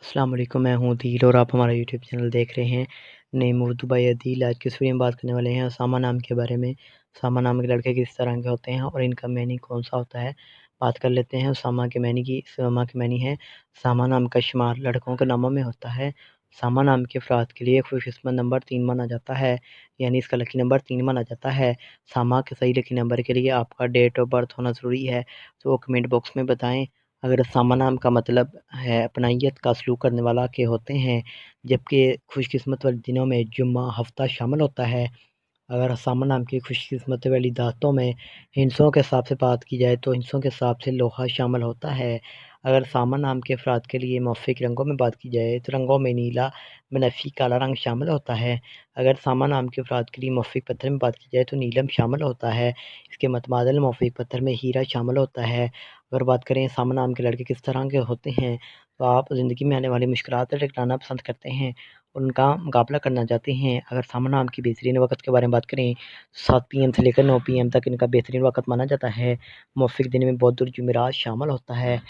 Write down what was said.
अस्सलाम वालेकुम, मैं हूँ दिल और आप हमारा यूट्यूब चैनल देख रहे हैं। नेम उर्दू बाय दिल। आज की इस वीडियो में बात करने वाले हैं उसामा नाम के बारे में। उसामा नाम के लड़के किस तरह के होते हैं और इनका मैनी कौन-सा होता है। बात कर लेते हैं उसामा की मैनी है। उसामा नाम का शुमार लड़कों के नामों में होता है। उसामा नाम के अफ़राद के लिए खुशकिस्मत नंबर 3 माना जाता है, यानी इसका लकी नंबर 3 माना जाता है। उसामा के सही लकी नंबर के लिए आपका डेट ऑफ बर्थ होना ज़रूरी है, तो कमेंट बॉक्स में बताएँ। अगर उसामा नाम का मतलब है अपनाइयत का सलूक करने वाला के होते हैं, जबकि खुशकिस्मत वाले दिनों में जुम्मा, हफ्ता शामिल होता है। अगर उसामा नाम की खुशकिस्मत वाली दातों में हिंसों के हिसाब से बात की जाए तो हिंसों के हिसाब से लोहा शामिल होता है। अगर उसामा नाम के अफ़राद के लिए मौफ़िक रंगों में बात की जाए तो रंगों में नीला, बनफ़ी काला रंग शामिल होता है। अगर उसामा नाम के अफ़राद के लिए मौफ़िक पत्थर में बात की जाए तो नीलम शामिल होता है। इसके मतबादल मौफ़िक पत्थर में हीरा शामिल होता है। अगर बात करें उसामा नाम के लड़के किस तरह के होते हैं, तो आप ज़िंदगी में आने वाली मुश्किलात से टकराना पसंद करते हैं, उनका मुकाबला करना चाहते हैं। अगर उसामा नाम की बेहतरीन वक़्त के बारे में बात करें, 7 पीएम से लेकर 9 पीएम तक इनका बेहतरीन वक़्त माना जाता है। मौफ़िक दिन में बुध और जुमेरात शामिल होता है।